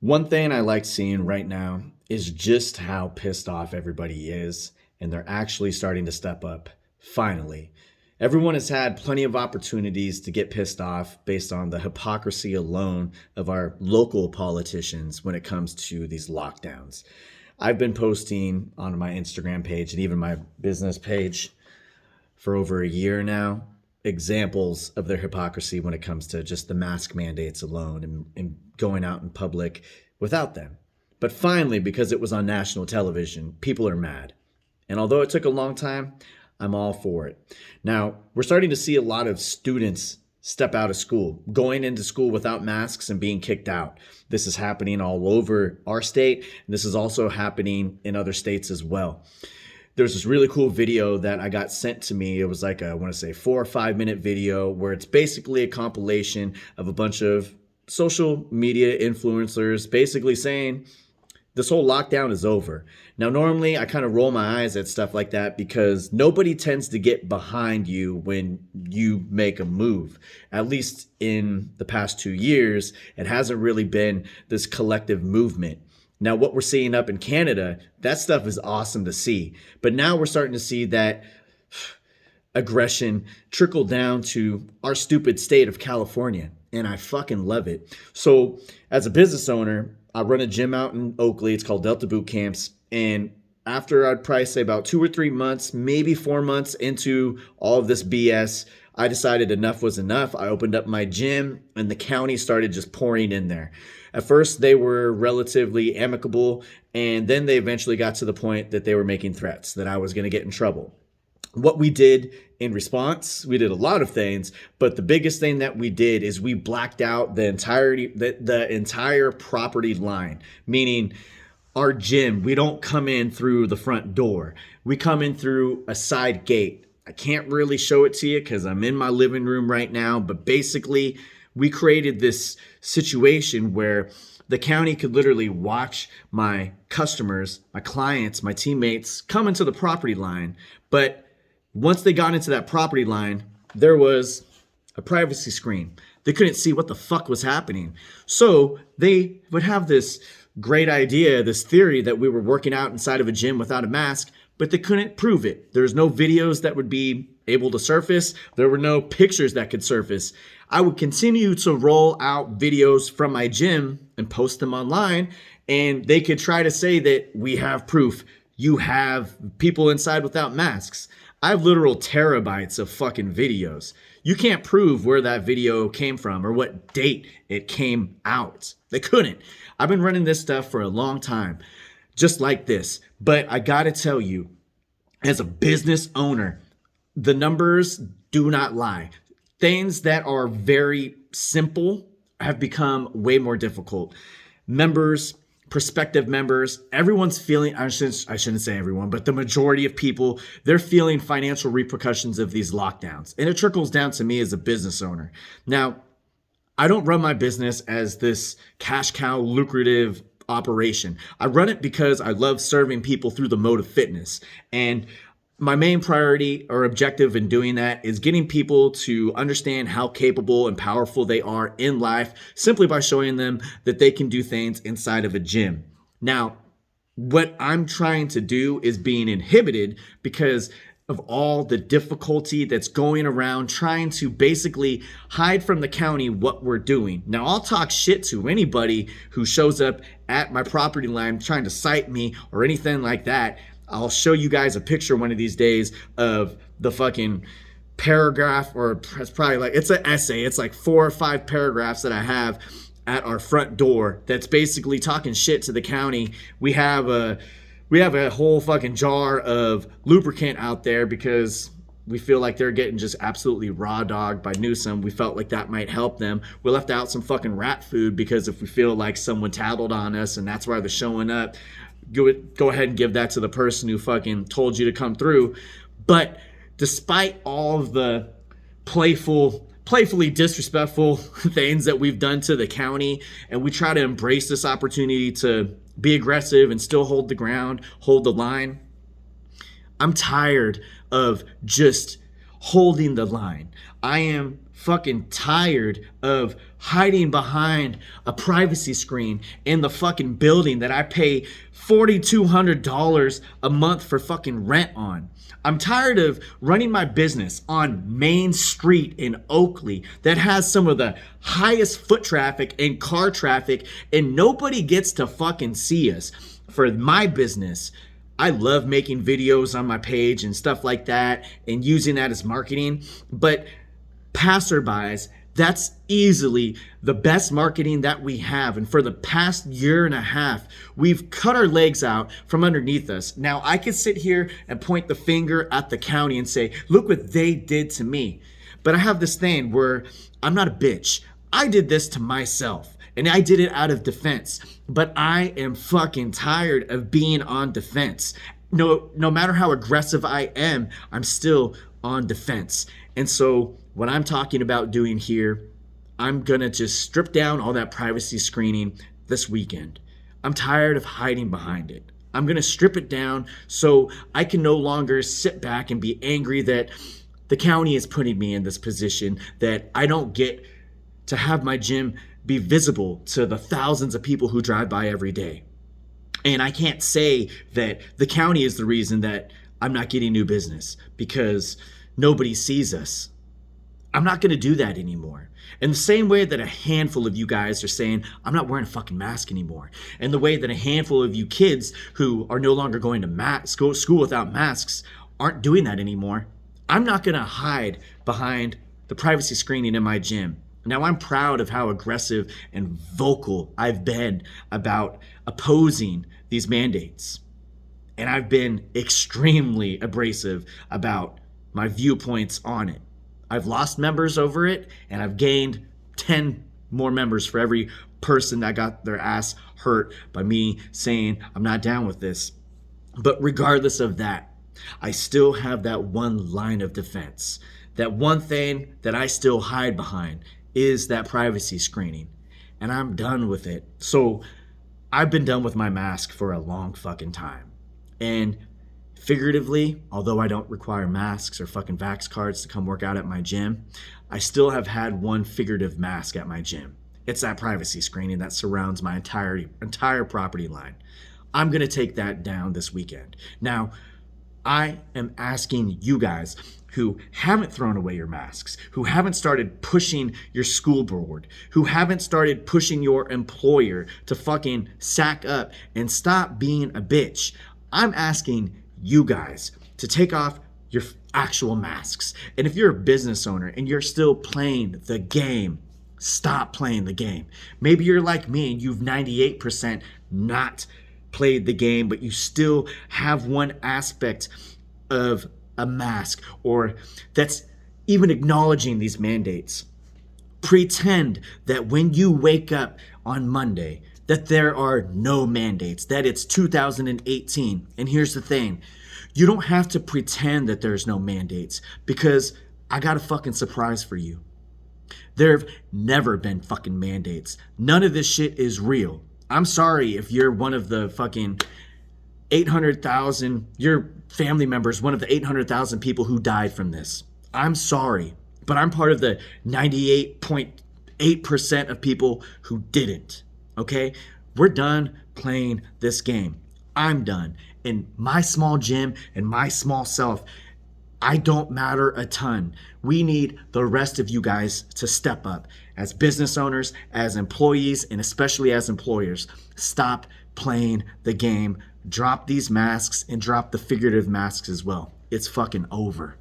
One thing I like seeing right now is just how pissed off everybody is, and they're actually starting to step up. Finally. Everyone has had plenty of opportunities to get pissed off based on the hypocrisy alone of our local politicians when it comes to these lockdowns. I've been posting on my Instagram page and even my business page for over a year now examples of their hypocrisy when it comes to just the mask mandates alone and going out in public without them. But finally, because it was on national television, people are mad. And although it took a long time, I'm all for it. Now, we're starting to see a lot of students step out of school, going into school without masks and being kicked out. This is happening all over our state, and this is also happening in other states as well. There's this really cool video that I got sent to me. It was like I want to say 4 or 5 minute video where it's basically a compilation of a bunch of social media influencers basically saying this whole lockdown is over. Now, normally I kind of roll my eyes at stuff like that because nobody tends to get behind you when you make a move. At least in the past 2 years, it hasn't really been this collective movement. Now, what we're seeing up in Canada, that stuff is awesome to see. But now we're starting to see that aggression trickle down to our stupid state of California. And I fucking love it. So as a business owner, I run a gym out in Oakley. It's called Delta Boot Camps. And after I'd probably say about 2 or 3 months, maybe 4 months into all of this BS, I decided enough was enough. I opened up my gym and the county started just pouring in there. At first, they were relatively amicable, and then they eventually got to the point that they were making threats that I was going to get in trouble. What we did in response, we did a lot of things, but the biggest thing that we did is we blacked out the entire property line, meaning our gym. We don't come in through the front door. We come in through a side gate. I can't really show it to you because I'm in my living room right now, but basically we created this situation where the county could literally watch my customers, my clients, my teammates come into the property line. But once they got into that property line, there was a privacy screen. They couldn't see what the fuck was happening. So they would have this great idea, this theory that we were working out inside of a gym without a mask, but they couldn't prove it. There's no videos that would be able to surface. There were no pictures that could surface. I would continue to roll out videos from my gym and post them online, and they could try to say that we have proof. You have people inside without masks. I have literal terabytes of fucking videos. You can't prove where that video came from or what date it came out. They couldn't. I've been running this stuff for a long time, just like this. But I gotta tell you, as a business owner, the numbers do not lie. Things that are very simple have become way more difficult. Members, prospective members, everyone's feeling, I shouldn't say everyone, but the majority of people, they're feeling financial repercussions of these lockdowns. And it trickles down to me as a business owner. Now, I don't run my business as this cash cow lucrative operation. I run it because I love serving people through the mode of fitness. And my main priority or objective in doing that is getting people to understand how capable and powerful they are in life simply by showing them that they can do things inside of a gym. Now, what I'm trying to do is being inhibited because of all the difficulty that's going around trying to basically hide from the county what we're doing. Now, I'll talk shit to anybody who shows up at my property line trying to cite me or anything like that. I'll show you guys a picture one of these days of the fucking paragraph, or it's probably like, it's an essay. It's like 4 or 5 paragraphs that I have at our front door that's basically talking shit to the county. We have a whole fucking jar of lubricant out there because we feel like they're getting just absolutely raw dogged by Newsom. We felt like that might help them. We left out some fucking rat food because if we feel like someone tattled on us and that's why they're showing up, go ahead and give that to the person who fucking told you to come through. But despite all of the playfully disrespectful things that we've done to the county, and we try to embrace this opportunity to be aggressive and still hold the ground, hold the line, I'm tired of just holding the line. I am fucking tired of hiding behind a privacy screen in the fucking building that I pay $4,200 a month for fucking rent on. I'm tired of running my business on Main Street in Oakley that has some of the highest foot traffic and car traffic, and nobody gets to fucking see us. For my business, I love making videos on my page and stuff like that and using that as marketing, but passerbys, that's easily the best marketing that we have. And for the past year and a half, we've cut our legs out from underneath us. Now, I could sit here and point the finger at the county and say, look what they did to me. But I have this thing where I'm not a bitch. I did this to myself, and I did it out of defense. But I am fucking tired of being on defense. No matter how aggressive I am, I'm still on defense. And so what I'm talking about doing here, I'm gonna just strip down all that privacy screening this weekend. I'm tired of hiding behind it. I'm gonna strip it down so I can no longer sit back and be angry that the county is putting me in this position, that I don't get to have my gym be visible to the thousands of people who drive by every day. And I can't say that the county is the reason that I'm not getting new business because nobody sees us. I'm not going to do that anymore. In the same way that a handful of you guys are saying, I'm not wearing a fucking mask anymore. And the way that a handful of you kids who are no longer going to school without masks aren't doing that anymore. I'm not going to hide behind the privacy screening in my gym. Now, I'm proud of how aggressive and vocal I've been about opposing these mandates. And I've been extremely abrasive about my viewpoints on it. I've lost members over it, and I've gained 10 more members for every person that got their ass hurt by me saying I'm not down with this. But regardless of that, I still have that one line of defense. That one thing that I still hide behind is that privacy screening, and I'm done with it. So I've been done with my mask for a long fucking time. And figuratively, although I don't require masks or fucking vax cards to come work out at my gym, I still have had one figurative mask at my gym. It's that privacy screening that surrounds my entire property line. I'm going to take that down this weekend. Now, I am asking you guys who haven't thrown away your masks, who haven't started pushing your school board, who haven't started pushing your employer to fucking sack up and stop being a bitch. I'm asking you guys to take off your actual masks. And if you're a business owner and you're still playing the game, stop playing the game. Maybe you're like me and you've 98% not played the game, but you still have one aspect of a mask or that's even acknowledging these mandates. Pretend that when you wake up on Monday that there are no mandates, that it's 2018. And here's the thing, you don't have to pretend that there's no mandates because I got a fucking surprise for you. There have never been fucking mandates. None of this shit is real. I'm sorry if you're one of the fucking 800,000, your family members, one of the 800,000 people who died from this. I'm sorry, but I'm part of the 98.8% of people who didn't. Okay? We're done playing this game. I'm done. In my small gym and my small self, I don't matter a ton. We need the rest of you guys to step up as business owners, as employees, and especially as employers. Stop playing the game. Drop these masks and drop the figurative masks as well. It's fucking over.